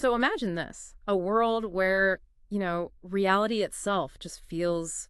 So imagine this, a world where, reality itself just feels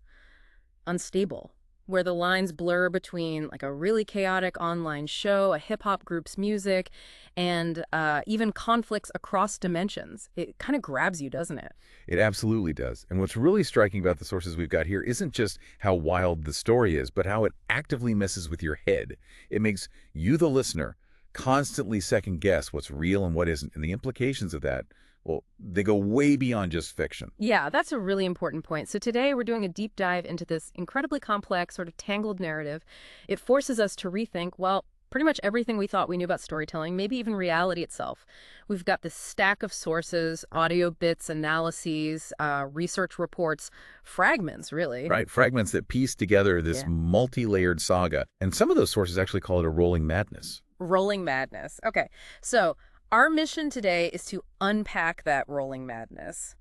unstable, where the lines blur between like a really chaotic online show, a hip hop group's music, and even conflicts across dimensions. It kind of grabs you, doesn't it? It absolutely does. And what's really striking about the sources we've got here isn't just how wild the story is, but how it actively messes with your head. It makes you, the listener, constantly second guess what's real and what isn't. And the implications of that, well, they go way beyond just fiction. Yeah, that's a really important point. So today we're doing a deep dive into this incredibly complex, sort of tangled narrative. It forces us to rethink, well, pretty much everything we thought we knew about storytelling, maybe even reality itself. We've got this stack of sources, audio bits, analyses, research reports, fragments, really. Right, fragments that piece together this Yeah. multi-layered saga. And some of those sources actually call it a rolling madness. Rolling madness. Okay, so our mission today is to unpack that rolling madness.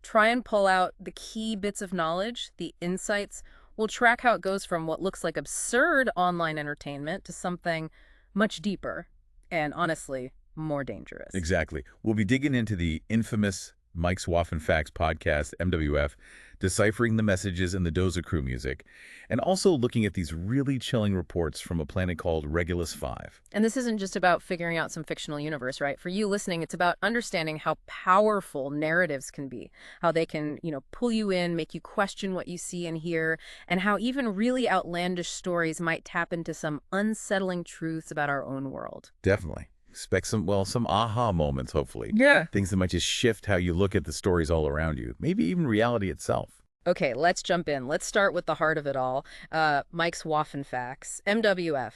Try and pull out the key bits of knowledge, the insights. We'll track how it goes from what looks like absurd online entertainment to something much deeper and, honestly, more dangerous. Exactly. We'll be digging into the infamous Mike's Waffen Facts podcast, MWF, deciphering the messages in the Dozer Crew music, and also looking at these really chilling reports from a planet called Regulus 5. And this isn't just about figuring out some fictional universe, right? For you listening, it's about understanding how powerful narratives can be, how they can, pull you in, make you question what you see and hear, and how even really outlandish stories might tap into some unsettling truths about our own world. Definitely. Expect some aha moments, hopefully. Yeah. Things that might just shift how you look at the stories all around you, maybe even reality itself. Okay, let's jump in. Let's start with the heart of it all. Mike's Waffen Facts, MWF.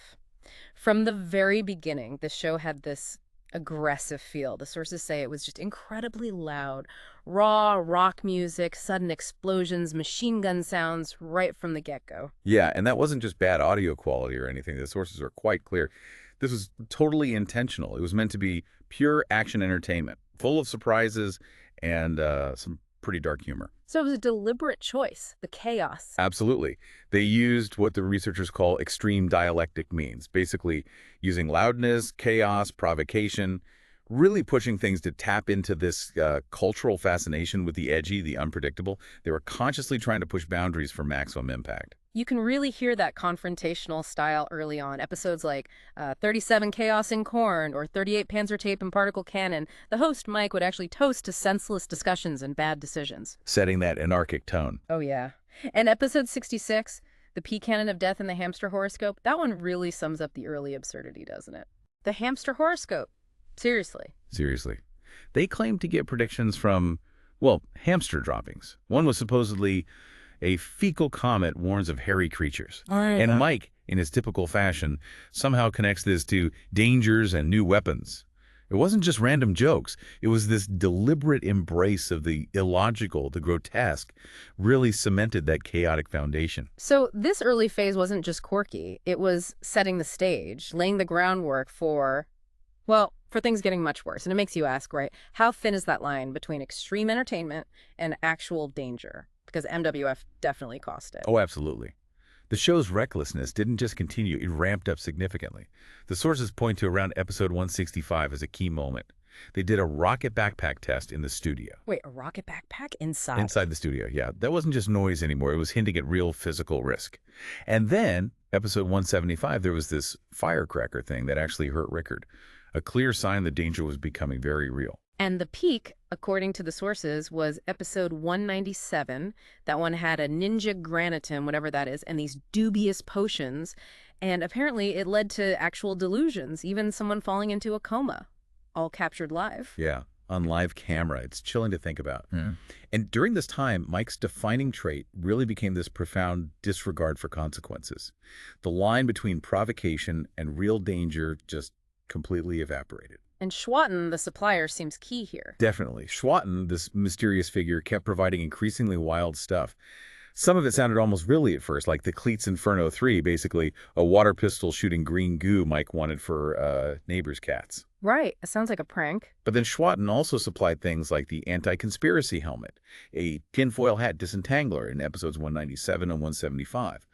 From the very beginning, the show had this aggressive feel. The sources say it was just incredibly loud, raw rock music, sudden explosions, machine gun sounds right from the get-go. Yeah, and that wasn't just bad audio quality or anything. The sources are quite clear. This was totally intentional. It was meant to be pure action entertainment, full of surprises and some pretty dark humor. So it was a deliberate choice, the chaos. Absolutely. They used what the researchers call extreme dialectic means, basically using loudness, chaos, provocation, really pushing things to tap into this cultural fascination with the edgy, the unpredictable. They were consciously trying to push boundaries for maximum impact. You can really hear that confrontational style early on. Episodes like 37 Chaos in Corn or 38 Panzer Tape and Particle Cannon. The host, Mike, would actually toast to senseless discussions and bad decisions. Setting that anarchic tone. Oh, yeah. And episode 66, The Pea Cannon of Death and the Hamster Horoscope, that one really sums up the early absurdity, doesn't it? The hamster horoscope. Seriously. Seriously. They claimed to get predictions from, well, hamster droppings. One was supposedly a fecal comet warns of hairy creatures. And Mike, in his typical fashion, somehow connects this to dangers and new weapons. It wasn't just random jokes. It was this deliberate embrace of the illogical, the grotesque, really cemented that chaotic foundation. So this early phase wasn't just quirky. It was setting the stage, laying the groundwork for, well, for things getting much worse. And it makes you ask, right, how thin is that line between extreme entertainment and actual danger? Because MWF definitely cost it. Oh, absolutely. The show's recklessness didn't just continue, it ramped up significantly. The sources point to around episode 165 as a key moment. They did a rocket backpack test in the studio. Wait, a rocket backpack inside? Inside the studio, yeah. That wasn't just noise anymore. It was hinting at real physical risk. And then, episode 175, there was this firecracker thing that actually hurt Rickard. A clear sign the danger was becoming very real. And the peak, according to the sources, was episode 197. That one had a ninja granitum, whatever that is, and these dubious potions. And apparently it led to actual delusions, even someone falling into a coma, all captured live. Yeah, on live camera. It's chilling to think about. Yeah. And during this time, Mike's defining trait really became this profound disregard for consequences. The line between provocation and real danger just completely evaporated. And Schwatten, the supplier, seems key here. Definitely. Schwatten, this mysterious figure, kept providing increasingly wild stuff. Some of it sounded almost really at first, like the Cleats Inferno 3, basically a water pistol shooting green goo Mike wanted for neighbors' cats. Right. It sounds like a prank. But then Schwatten also supplied things like the anti-conspiracy helmet, a tinfoil hat disentangler in episodes 197 and 175.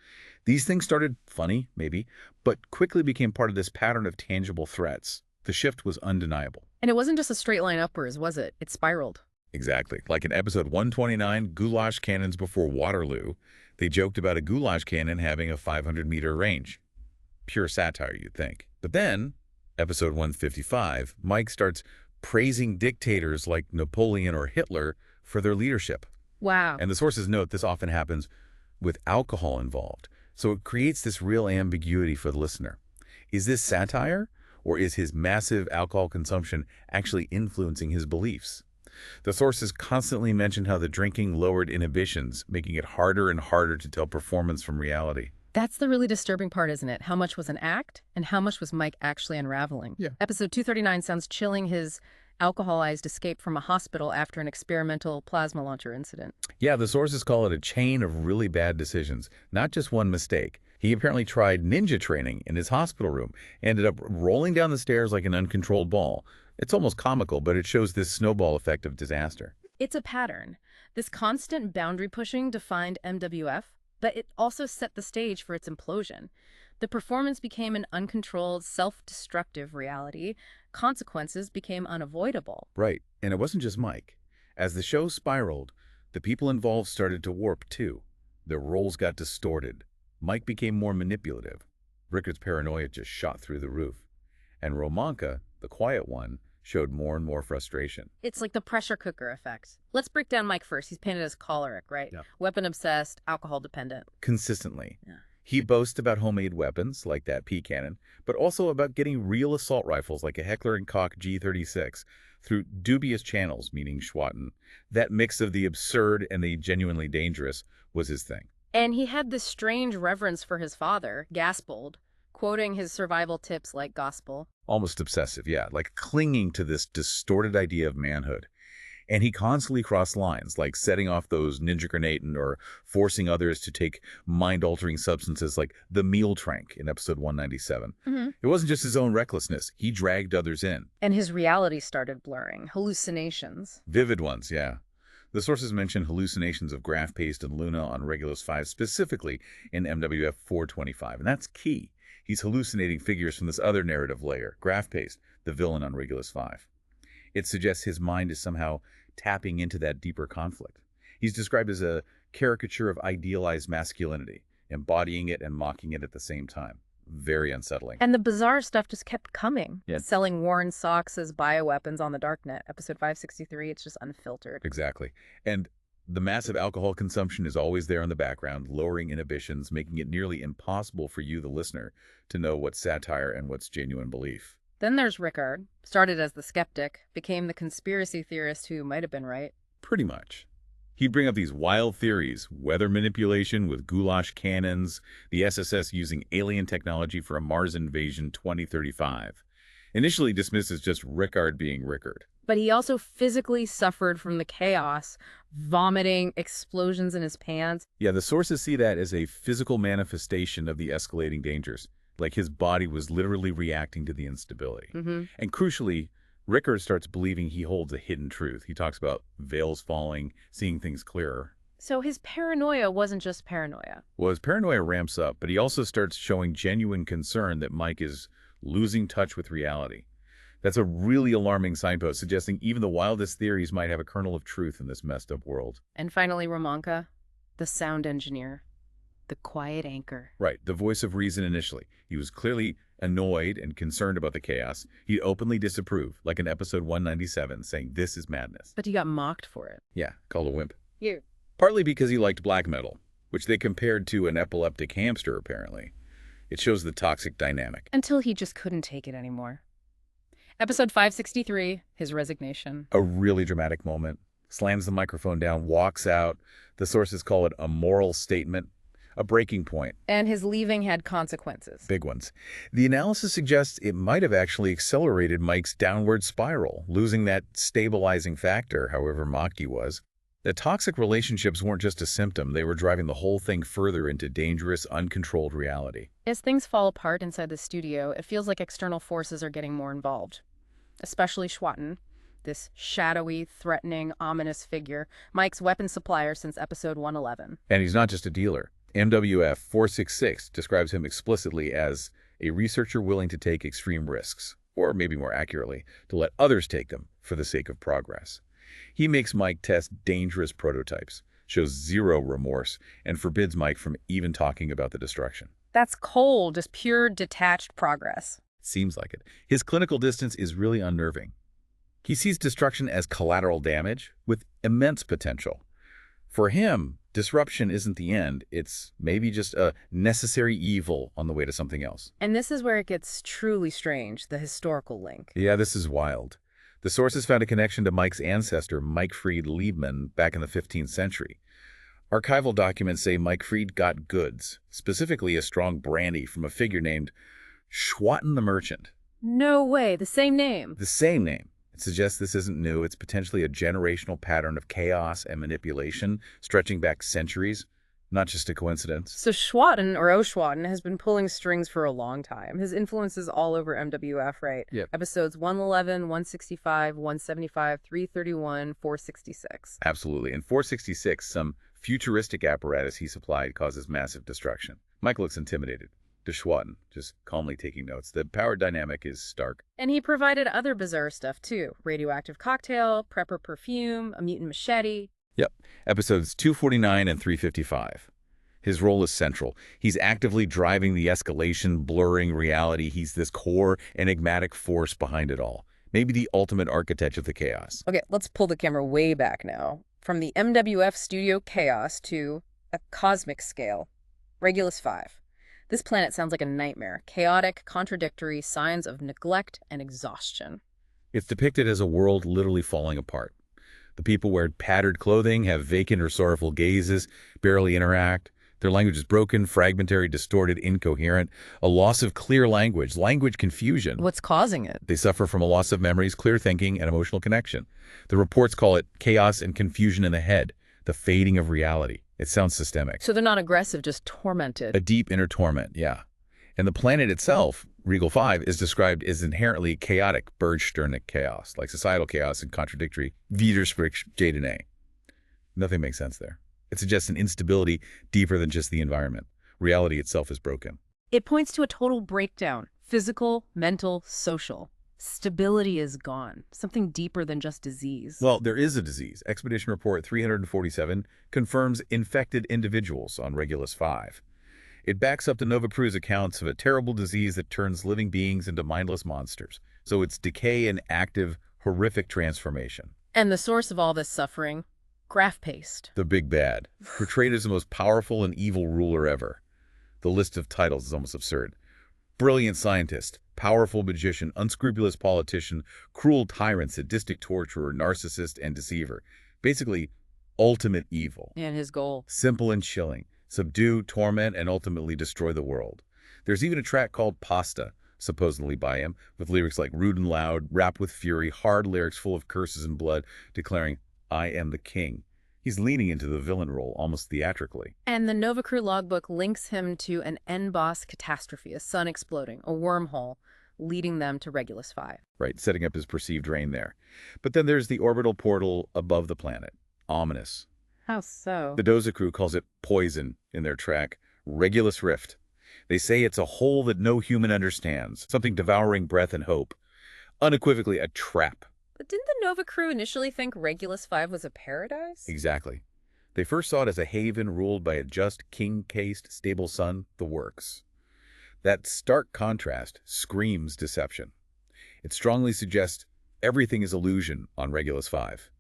These things started funny, maybe, but quickly became part of this pattern of tangible threats. The shift was undeniable. And it wasn't just a straight line upwards, was it? It spiraled. Exactly. Like in episode 129, Goulash Cannons Before Waterloo, they joked about a goulash cannon having a 500-meter range. Pure satire, you'd think. But then, episode 155, Mike starts praising dictators like Napoleon or Hitler for their leadership. Wow. And the sources note this often happens with alcohol involved. So it creates this real ambiguity for the listener. Is this satire, or is his massive alcohol consumption actually influencing his beliefs? The sources constantly mention how the drinking lowered inhibitions, making it harder and harder to tell performance from reality. That's the really disturbing part, isn't it? How much was an act, and how much was Mike actually unraveling? Yeah. Episode 239 sounds chilling, his alcoholized escape from a hospital after an experimental plasma launcher incident. Yeah, the sources call it a chain of really bad decisions, not just one mistake. He apparently tried ninja training in his hospital room, ended up rolling down the stairs like an uncontrolled ball. It's almost comical, but it shows this snowball effect of disaster. It's a pattern. This constant boundary pushing defined MWF, but it also set the stage for its implosion. The performance became an uncontrolled, self-destructive reality. Consequences became unavoidable. Right, and it wasn't just Mike. As the show spiraled, the people involved started to warp too. Their roles got distorted. Mike became more manipulative. Rickard's paranoia just shot through the roof. And Romanka, the quiet one, showed more and more frustration. It's like the pressure cooker effect. Let's break down Mike first. He's painted as choleric, right? Yeah. Weapon-obsessed, alcohol-dependent. Consistently. Yeah. He boasts about homemade weapons, like that pea cannon, but also about getting real assault rifles like a Heckler & Koch G36 through dubious channels, meaning Schwatten. That mix of the absurd and the genuinely dangerous was his thing. And he had this strange reverence for his father, Gaspold, quoting his survival tips like gospel. Almost obsessive, yeah, like clinging to this distorted idea of manhood. And he constantly crossed lines, like setting off those ninja grenading or forcing others to take mind-altering substances like the meal trank in episode 197. It wasn't just his own recklessness. He dragged others in. And his reality started blurring. Hallucinations. Vivid ones, yeah. The sources mention hallucinations of Graph Paste and Luna on Regulus 5, specifically in MWF 425, and that's key. He's hallucinating figures from this other narrative layer, Graph Paste, the villain on Regulus 5. It suggests his mind is somehow tapping into that deeper conflict. He's described as a caricature of idealized masculinity, embodying it and mocking it at the same time. Very unsettling. And the bizarre stuff just kept coming. Yeah. Selling worn socks as bioweapons on the darknet. Episode 563, it's just unfiltered. Exactly. And the massive alcohol consumption is always there in the background, lowering inhibitions, making it nearly impossible for you, the listener, to know what's satire and what's genuine belief. Then there's Rickard, started as the skeptic, became the conspiracy theorist who might have been right. Pretty much. He'd bring up these wild theories, weather manipulation with goulash cannons, the SSS using alien technology for a Mars invasion 2035. Initially dismissed as just Rickard being Rickard. But he also physically suffered from the chaos, vomiting, explosions in his pants. Yeah, the sources see that as a physical manifestation of the escalating dangers. Like his body was literally reacting to the instability. And crucially, Rickard starts believing he holds a hidden truth. He talks about veils falling, seeing things clearer. So his paranoia wasn't just paranoia. Well, his paranoia ramps up, but he also starts showing genuine concern that Mike is losing touch with reality. That's a really alarming signpost, suggesting even the wildest theories might have a kernel of truth in this messed up world. And finally, Romanka, the sound engineer, the quiet anchor. Right, the voice of reason initially. He was clearly annoyed and concerned about the chaos. He'd openly disapprove, like in episode 197, saying this is madness. But he got mocked for it. Yeah, called a wimp. You. Partly because he liked black metal, which they compared to an epileptic hamster, apparently. It shows the toxic dynamic. Until he just couldn't take it anymore. Episode 563, his resignation. A really dramatic moment. Slams the microphone down, walks out. The sources call it a moral statement, a breaking point. And his leaving had consequences. Big ones. The analysis suggests it might have actually accelerated Mike's downward spiral, losing that stabilizing factor, however mocked he was. The toxic relationships weren't just a symptom, they were driving the whole thing further into dangerous, uncontrolled reality. As things fall apart inside the studio, it feels like external forces are getting more involved. Especially Schwatten, this shadowy, threatening, ominous figure, Mike's weapon supplier since episode 111. And he's not just a dealer. MWF 466 describes him explicitly as a researcher willing to take extreme risks. or maybe more accurately, to let others take them for the sake of progress. He makes Mike test dangerous prototypes, shows zero remorse, and forbids Mike from even talking about the destruction. That's cold, just pure detached progress. Seems like it. His clinical distance is really unnerving. He sees destruction as collateral damage with immense potential. For him, disruption isn't the end. It's maybe just a necessary evil on the way to something else. And this is where it gets truly strange, the historical link. Yeah, this is wild. The sources found a connection to Mike's ancestor, Mike Fried Liebman, back in the 15th century. Archival documents say Mike Fried got goods, specifically a strong brandy from a figure named Schwatten the Merchant. No way, the same name. The same name. It suggests this isn't new. It's potentially a generational pattern of chaos and manipulation stretching back centuries, not just a coincidence. So Schwatten, or O'Schwatten, has been pulling strings for a long time. His influence is all over MWF, right? Yep. Episodes 111, 165, 175, 331, 466. Absolutely. In 466, some futuristic apparatus he supplied causes massive destruction. Mike looks intimidated. De Schwatten, just calmly taking notes. The power dynamic is stark. And he provided other bizarre stuff, too. Radioactive cocktail, prepper perfume, a mutant machete. Yep. Episodes 249 and 355. His role is central. He's actively driving the escalation, blurring reality. He's this core, enigmatic force behind it all. Maybe the ultimate architect of the chaos. Okay, let's pull the camera way back now. From the MWF Studio Chaos to a cosmic scale. Regulus 5. This planet sounds like a nightmare. Chaotic, contradictory, signs of neglect and exhaustion. It's depicted as a world literally falling apart. The people wear tattered clothing, have vacant or sorrowful gazes, barely interact. Their language is broken, fragmentary, distorted, incoherent. A loss of clear language confusion. What's causing it? They suffer from a loss of memories, clear thinking, and emotional connection. The reports call it chaos and confusion in the head, the fading of reality. It sounds systemic. So they're not aggressive, just tormented. A deep inner torment, yeah. And the planet itself, Regal 5, is described as inherently chaotic, Bergsternic chaos, like societal chaos and contradictory Widersprüche. Nothing makes sense there. It suggests an instability deeper than just the environment. Reality itself is broken. It points to a total breakdown, physical, mental, social. Stability is gone, something deeper than just disease. Well, there is a disease. Expedition Report 347 confirms infected individuals on Regulus 5. It backs up the Nova Crew's accounts of a terrible disease that turns living beings into mindless monsters. So it's decay and active, horrific transformation. And the source of all this suffering? Graph paste. The big bad, portrayed as the most powerful and evil ruler ever. The list of titles is almost absurd. Brilliant scientist, powerful magician, unscrupulous politician, cruel tyrant, sadistic torturer, narcissist, and deceiver. Basically, ultimate evil. And his goal? Simple and chilling. Subdue, torment, and ultimately destroy the world. There's even a track called Pasta, supposedly by him, with lyrics like rude and loud, rapped with fury, hard lyrics full of curses and blood, declaring, "I am the king." He's leaning into the villain role almost theatrically. And the Nova Crew logbook links him to an N-boss catastrophe, a sun exploding, a wormhole, leading them to Regulus 5. Right, setting up his perceived reign there. But then there's the orbital portal above the planet. Ominous. How so? The Doza Crew calls it poison in their track, Regulus Rift. They say it's a hole that no human understands, something devouring breath and hope. Unequivocally a trap. But didn't the Nova Crew initially think Regulus 5 was a paradise? Exactly. They first saw it as a haven ruled by a just, king-cased, stable sun, the works. That stark contrast screams deception. It strongly suggests everything is illusion on Regulus 5.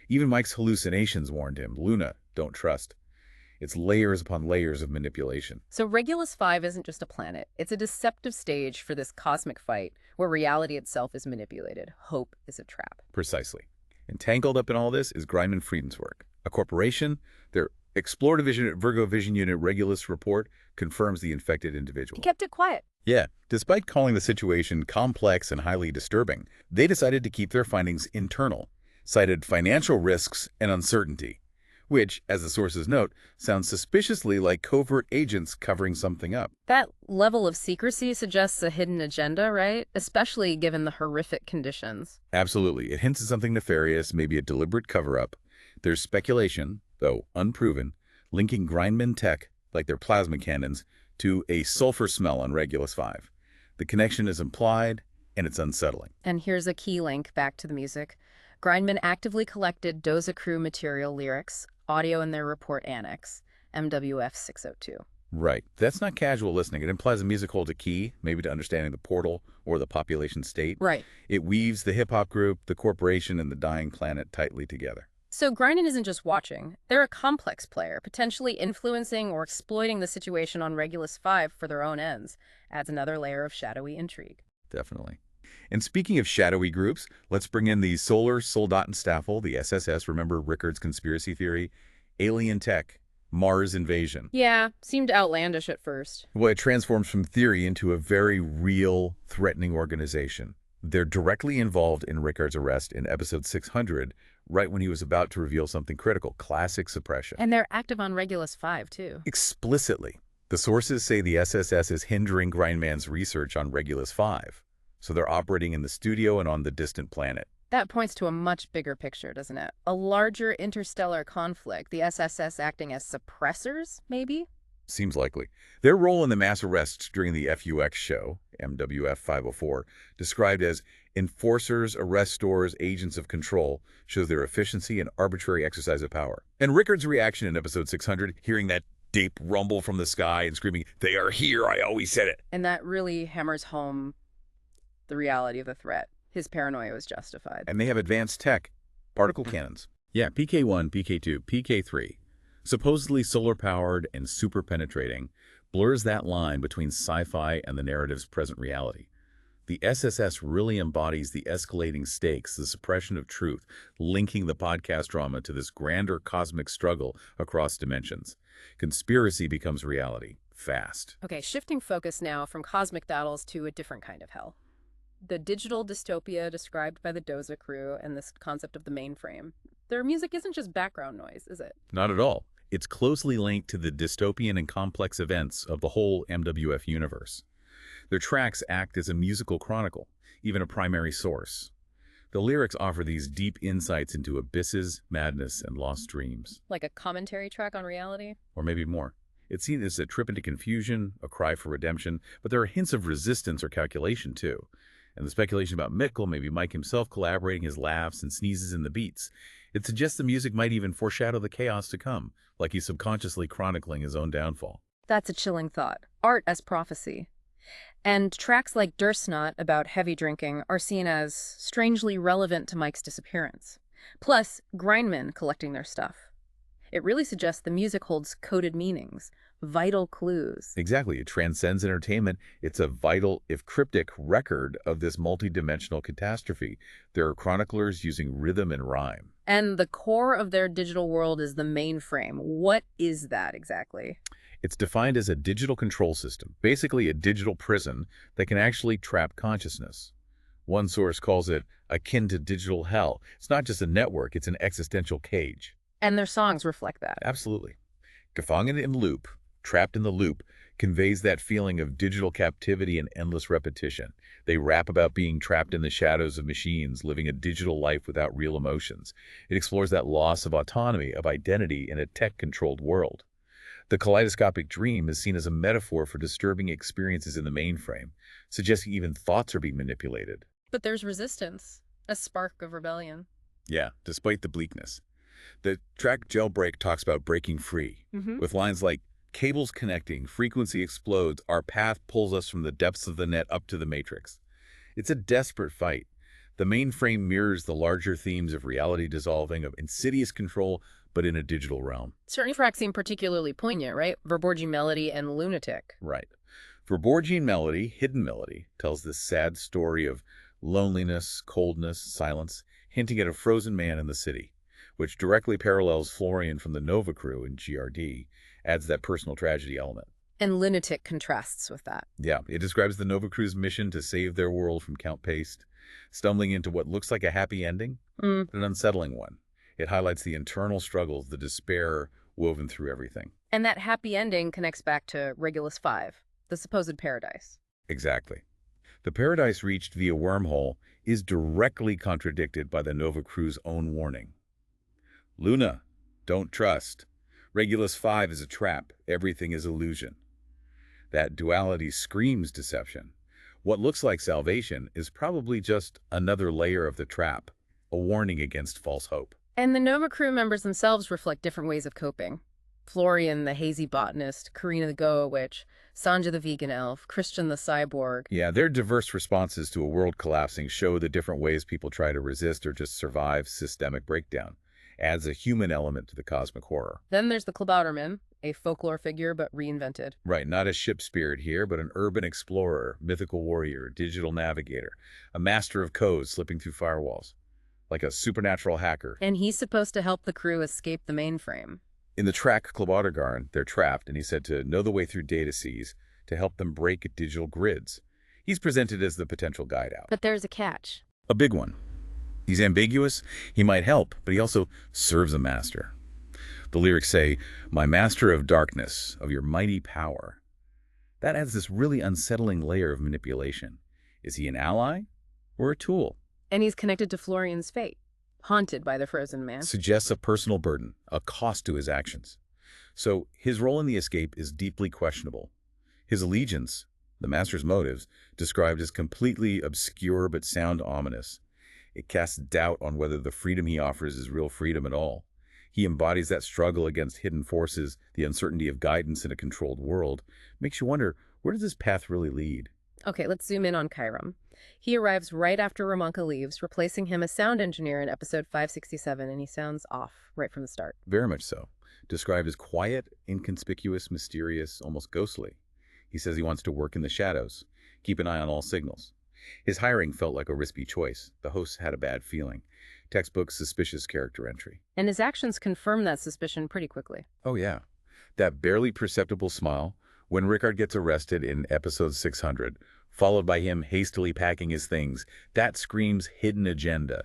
Even Mike's hallucinations warned him, Luna, don't trust. It's layers upon layers of manipulation. So Regulus 5 isn't just a planet. It's a deceptive stage for this cosmic fight where reality itself is manipulated. Hope is a trap. Precisely. Entangled up in all this is Greinman Frieden's work. A corporation, their Explore Division at Virgo Vision Unit Regulus report confirms the infected individual. He kept it quiet. Yeah, despite calling the situation complex and highly disturbing, they decided to keep their findings internal, cited financial risks and uncertainty, which, as the sources note, sounds suspiciously like covert agents covering something up. That level of secrecy suggests a hidden agenda, right? Especially given the horrific conditions. Absolutely. It hints at something nefarious, maybe a deliberate cover-up. There's speculation, though unproven, linking Greinman tech, like their plasma cannons, to a sulfur smell on Regulus 5. The connection is implied and it's unsettling. And here's a key link back to the music. Grindman actively collected Doza Crew material lyrics, audio in their report annex, MWF 602. Right. That's not casual listening. It implies the music holds a key, maybe to understanding the portal or the population state. Right. It weaves the hip-hop group, the corporation, and the dying planet tightly together. So Grindin isn't just watching. They're a complex player, potentially influencing or exploiting the situation on Regulus 5 for their own ends. Adds another layer of shadowy intrigue. Definitely. And speaking of shadowy groups, let's bring in the Solar Soldatenstaffel, the SSS, remember Rickard's conspiracy theory? Alien tech, Mars invasion. Yeah, seemed outlandish at first. Well, it transforms from theory into a very real, threatening organization. They're directly involved in Rickard's arrest in episode 600, right when he was about to reveal something critical, classic suppression. And they're active on Regulus 5, too. Explicitly. The sources say the SSS is hindering Grindman's research on Regulus 5, so they're operating in the studio and on the distant planet. That points to a much bigger picture, doesn't it? A larger interstellar conflict, the SSS acting as suppressors, maybe? Seems likely. Their role in the mass arrests during the FUX show, MWF 504, described as enforcers, arrestors, agents of control, shows their efficiency and arbitrary exercise of power. And Rickard's reaction in episode 600, hearing that deep rumble from the sky and screaming, "They are here, I always said it." And that really hammers home the reality of the threat. His paranoia was justified. And they have advanced tech, particle cannons. Yeah, PK-1, PK-2, PK-3, supposedly solar-powered and super-penetrating, blurs that line between sci-fi and the narrative's present reality. The SSS really embodies the escalating stakes, the suppression of truth, linking the podcast drama to this grander cosmic struggle across dimensions. Conspiracy becomes reality, fast. Okay, shifting focus now from cosmic battles to a different kind of hell. The digital dystopia described by the Doza crew and this concept of the mainframe. Their music isn't just background noise, is it? Not at all. It's closely linked to the dystopian and complex events of the whole MWF universe. Their tracks act as a musical chronicle, even a primary source. The lyrics offer these deep insights into abysses, madness, and lost dreams. Like a commentary track on reality? Or maybe more. It's seen as a trip into confusion, a cry for redemption, but there are hints of resistance or calculation, too. And the speculation about Mikkel, maybe Mike himself collaborating his laughs and sneezes in the beats. It suggests the music might even foreshadow the chaos to come, like he's subconsciously chronicling his own downfall. That's a chilling thought. Art as prophecy. And tracks like Dursnot about heavy drinking are seen as strangely relevant to Mike's disappearance. Plus, Grindman collecting their stuff. It really suggests the music holds coded meanings, vital clues. Exactly. It transcends entertainment. It's a vital, if cryptic, record of this multidimensional catastrophe. There are chroniclers using rhythm and rhyme. And the core of their digital world is the mainframe. What is that exactly? It's defined as a digital control system, basically a digital prison that can actually trap consciousness. One source calls it akin to digital hell. It's not just a network, it's an existential cage. And their songs reflect that. Absolutely. Gefangen im Loop, trapped in the loop, conveys that feeling of digital captivity and endless repetition. They rap about being trapped in the shadows of machines, living a digital life without real emotions. It explores that loss of autonomy, of identity in a tech-controlled world. The kaleidoscopic dream is seen as a metaphor for disturbing experiences in the mainframe, suggesting even thoughts are being manipulated. But there's resistance, a spark of rebellion. Yeah, despite the bleakness. The track Jailbreak talks about breaking free, with lines like, "Cables connecting, frequency explodes, our path pulls us from the depths of the net up to the matrix." It's a desperate fight. The mainframe mirrors the larger themes of reality dissolving, of insidious control, but in a digital realm. Certain tracks seem particularly poignant, right? Verborgen Melody and Lunatic. Right. Verborgen Melody, Hidden Melody, tells this sad story of loneliness, coldness, silence, hinting at a frozen man in the city, which directly parallels Florian from the Nova crew in GRD, adds that personal tragedy element. And Lunatic contrasts with that. Yeah, it describes the Nova crew's mission to save their world from Count Paste, stumbling into what looks like a happy ending, but an unsettling one. It highlights the internal struggles, the despair woven through everything. And that happy ending connects back to Regulus 5, the supposed paradise. Exactly. The paradise reached via wormhole is directly contradicted by the Nova crew's own warning. Luna, don't trust. Regulus 5 is a trap. Everything is illusion. That duality screams deception. What looks like salvation is probably just another layer of the trap, a warning against false hope. And the Nova crew members themselves reflect different ways of coping. Florian, the hazy botanist, Karina the Goa witch, Sanja the vegan elf, Christian the cyborg. Yeah, their diverse responses to a world collapsing show the different ways people try to resist or just survive systemic breakdown. Adds a human element to the cosmic horror. Then there's the Klabauterman, a folklore figure but reinvented. Right, not a ship spirit here, but an urban explorer, mythical warrior, digital navigator, a master of codes slipping through firewalls, like a supernatural hacker. And he's supposed to help the crew escape the mainframe. In the track Klabautergarn, they're trapped, and he's said to know the way through data seas to help them break digital grids. He's presented as the potential guide out. But there's a catch. A big one. He's ambiguous, he might help, but he also serves a master. The lyrics say, "My master of darkness, of your mighty power." That adds this really unsettling layer of manipulation. Is he an ally or a tool? And he's connected to Florian's fate, haunted by the frozen man. Suggests a personal burden, a cost to his actions. So his role in the escape is deeply questionable. His allegiance, the master's motives, described as completely obscure but sound ominous. It casts doubt on whether the freedom he offers is real freedom at all. He embodies that struggle against hidden forces, the uncertainty of guidance in a controlled world. Makes you wonder, where does this path really lead? Okay, let's zoom in on Chiram. He arrives right after Ramonka leaves, replacing him as sound engineer in episode 567, and he sounds off right from the start. Very much so. Described as quiet, inconspicuous, mysterious, almost ghostly. He says he wants to work in the shadows, keep an eye on all signals. His hiring felt like a risky choice. The hosts had a bad feeling. Textbook suspicious character entry. And his actions confirm that suspicion pretty quickly. Oh yeah. That barely perceptible smile when Rickard gets arrested in episode 600, followed by him hastily packing his things, that screams hidden agenda.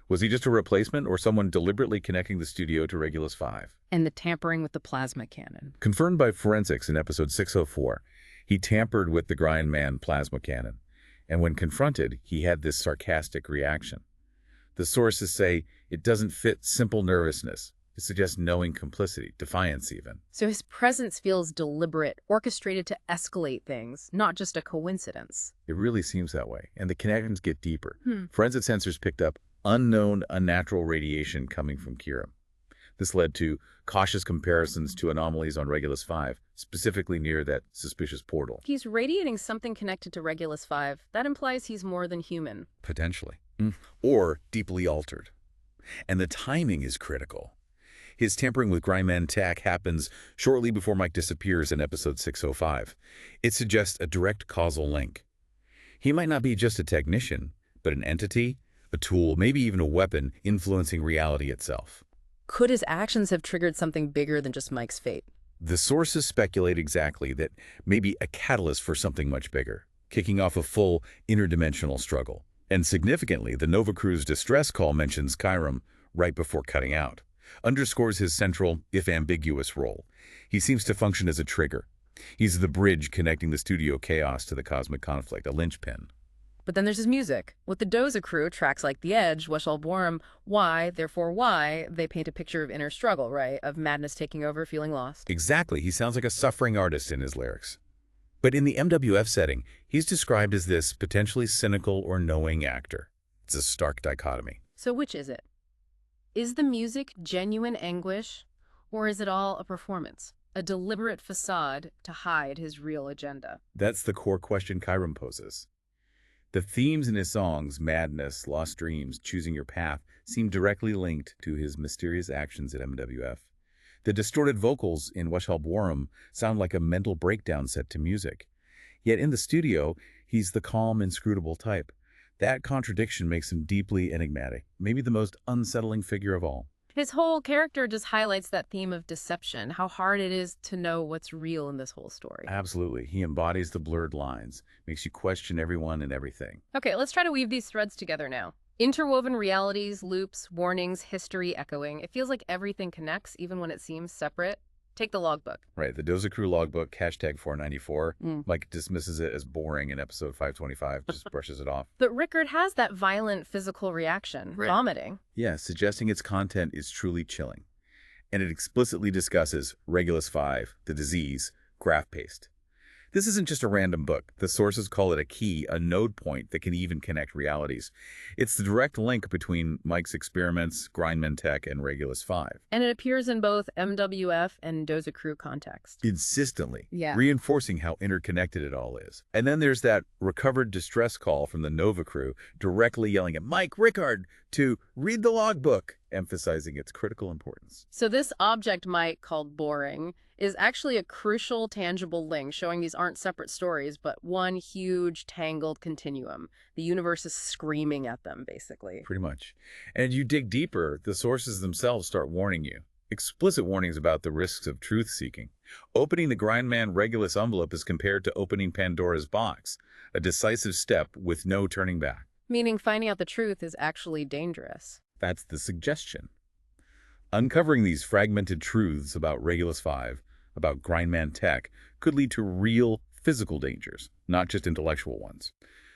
Was he just a replacement or someone deliberately connecting the studio to Regulus 5? And the tampering with the plasma cannon. Confirmed by forensics in episode 604, he tampered with the Grindman plasma cannon. And when confronted, he had this sarcastic reaction. The sources say it doesn't fit simple nervousness. It suggests knowing complicity, defiance even. So his presence feels deliberate, orchestrated to escalate things, not just a coincidence. It really seems that way, and the connections get deeper. Forensic sensors picked up unknown, unnatural radiation coming from Kiram. This led to cautious comparisons to anomalies on Regulus 5, specifically near that suspicious portal. He's radiating something connected to Regulus 5. That implies he's more than human. Potentially. Or deeply altered. And the timing is critical. His tampering with Grindman tech happens shortly before Mike disappears in episode 605. It suggests a direct causal link. He might not be just a technician, but an entity, a tool, maybe even a weapon influencing reality itself. Could his actions have triggered something bigger than just Mike's fate? The sources speculate exactly that maybe a catalyst for something much bigger, kicking off a full interdimensional struggle. And significantly, the Nova crew's distress call mentions Chiram right before cutting out. Underscores his central, if ambiguous, role. He seems to function as a trigger. He's the bridge connecting the studio chaos to the cosmic conflict, a linchpin. But then there's his music. With the Doza crew, tracks like The Edge, Weshal Borum, Why, Therefore Why, they paint a picture of inner struggle, right? Of madness taking over, feeling lost. Exactly. He sounds like a suffering artist in his lyrics. But in the MWF setting, he's described as this potentially cynical or knowing actor. It's a stark dichotomy. So which is it? Is the music genuine anguish, or is it all a performance? A deliberate facade to hide his real agenda? That's the core question Chiram poses. The themes in his songs, madness, lost dreams, choosing your path, seem directly linked to his mysterious actions at MWF. The distorted vocals in Weshal Borum sound like a mental breakdown set to music. Yet in the studio, he's the calm, inscrutable type. That contradiction makes him deeply enigmatic, maybe the most unsettling figure of all. His whole character just highlights that theme of deception, how hard it is to know what's real in this whole story. Absolutely. He embodies the blurred lines, makes you question everyone and everything. Okay, let's try to weave these threads together now. Interwoven realities, loops, warnings, history echoing. It feels like everything connects, even when it seems separate. Take the logbook. Right, the Doza Crew logbook, hashtag 494. Mike dismisses it as boring in episode 525, just brushes it off. But Rickard has that violent physical reaction, vomiting. Yeah, suggesting its content is truly chilling. And it explicitly discusses Regulus 5, the disease, graft paste. This isn't just a random book. The sources call it a key, a node point that can even connect realities. It's the direct link between Mike's experiments, Grindman Tech, and Regulus 5. And it appears in both MWF and Doza Crew context. Insistently, Yeah. reinforcing how interconnected it all is. And then there's that recovered distress call from the Nova crew, directly yelling at Mike Rickard to read the logbook, emphasizing its critical importance. So this object Mike called boring is actually a crucial, tangible link showing these aren't separate stories, but one huge, tangled continuum. The universe is screaming at them, basically. Pretty much. And you dig deeper, the sources themselves start warning you. Explicit warnings about the risks of truth-seeking. Opening the Grindman Regulus envelope is compared to opening Pandora's box, a decisive step with no turning back. Meaning finding out the truth is actually dangerous. That's the suggestion. Uncovering these fragmented truths about Regulus 5, about Grindman Tech, could lead to real physical dangers, not just intellectual ones.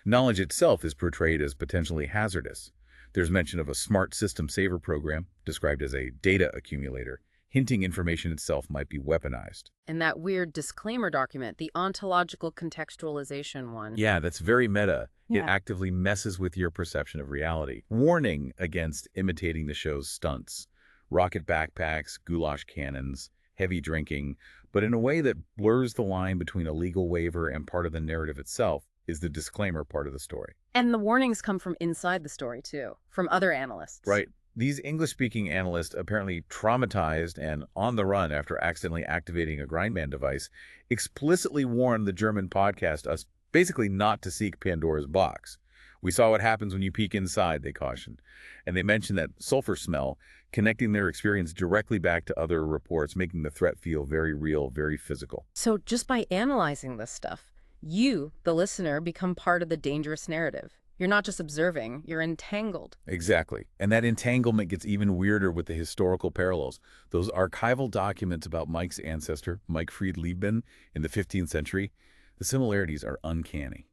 Knowledge itself is portrayed as potentially hazardous. There's mention of a smart system saver program, described as a data accumulator, hinting information itself might be weaponized. And that weird disclaimer document, the ontological contextualization one. Yeah, that's very meta. It Yeah. actively messes with your perception of reality. Warning against imitating the show's stunts. Rocket backpacks, goulash cannons, heavy drinking, but in a way that blurs the line between a legal waiver and part of the narrative itself is the disclaimer part of the story. And the warnings come from inside the story, too, from other analysts. Right. These English-speaking analysts, apparently traumatized and on the run after accidentally activating a Grindman device, explicitly warned the German podcast us basically not to seek Pandora's box. We saw what happens when you peek inside, they cautioned. And they mentioned that sulfur smell, connecting their experience directly back to other reports, making the threat feel very real, very physical. So just by analyzing this stuff, you, the listener, become part of the dangerous narrative. You're not just observing, you're entangled. Exactly. And that entanglement gets even weirder with the historical parallels. Those archival documents about Mike's ancestor, Mike Fried Liebman, in the 15th century, the similarities are uncanny.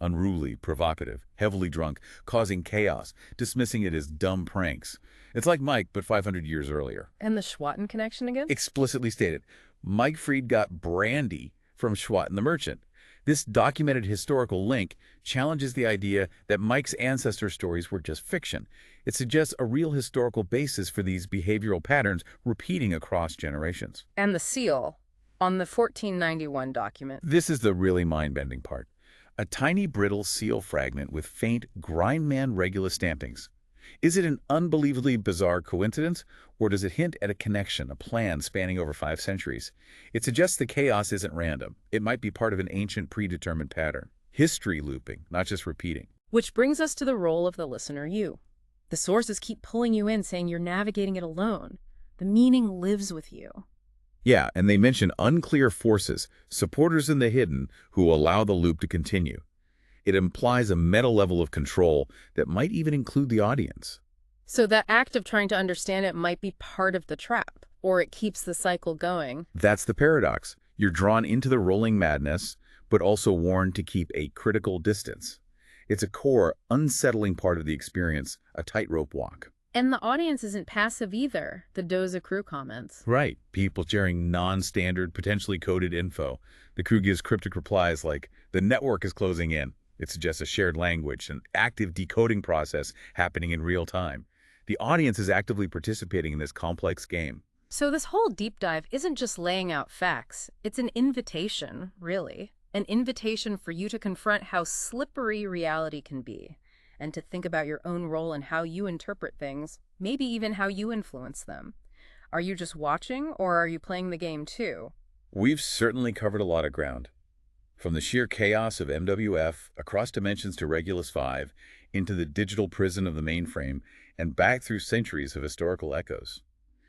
Unruly, provocative, heavily drunk, causing chaos, dismissing it as dumb pranks. It's like Mike, but 500 years earlier. And the Schwatten connection again? Explicitly stated, Mike Fried got brandy from Schwatten the merchant. This documented historical link challenges the idea that Mike's ancestor stories were just fiction. It suggests a real historical basis for these behavioral patterns repeating across generations. And the seal on the 1491 document. This is the really mind-bending part. A tiny brittle seal fragment with faint Grindman Regulus stampings. Is it an unbelievably bizarre coincidence, or does it hint at a connection, a plan spanning over 5 centuries? It suggests the chaos isn't random. It might be part of an ancient predetermined pattern. History looping, not just repeating. Which brings us to the role of the listener, you. The sources keep pulling you in, saying you're navigating it alone. The meaning lives with you. Yeah, and they mention unclear forces, supporters in the hidden, who allow the loop to continue. It implies a meta level of control that might even include the audience. So that act of trying to understand it might be part of the trap, or it keeps the cycle going. That's the paradox. You're drawn into the rolling madness, but also warned to keep a critical distance. It's a core, unsettling part of the experience, a tightrope walk. And the audience isn't passive either, the Doza Crew comments. Right. People sharing non-standard, potentially coded info. The crew gives cryptic replies like, the network is closing in. It suggests a shared language, an active decoding process happening in real time. The audience is actively participating in this complex game. So this whole deep dive isn't just laying out facts. It's an invitation, really. An invitation for you to confront how slippery reality can be, and to think about your own role in how you interpret things, maybe even how you influence them. Are you just watching, or are you playing the game too? We've certainly covered a lot of ground. From the sheer chaos of MWF, across dimensions to Regulus 5, into the digital prison of the mainframe, and back through centuries of historical echoes.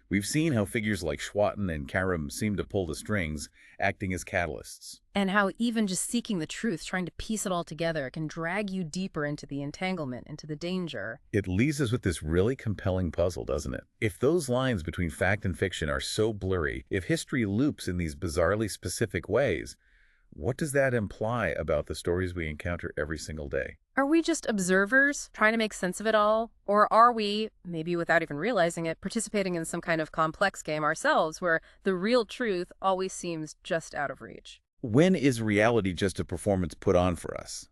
We've seen how figures like Schwatten and Karam seem to pull the strings, acting as catalysts. And how even just seeking the truth, trying to piece it all together, can drag you deeper into the entanglement, into the danger. It leaves us with this really compelling puzzle, doesn't it? If those lines between fact and fiction are so blurry, if history loops in these bizarrely specific ways, what does that imply about the stories we encounter every single day? Are we just observers, trying to make sense of it all? Or are we, maybe without even realizing it, participating in some kind of complex game ourselves where the real truth always seems just out of reach? when is reality just a performance put on for us?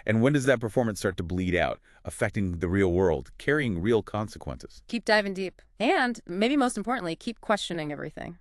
And when does that performance start to bleed out, affecting the real world, carrying real consequences? Keep diving deep. And maybe most importantly, keep questioning everything.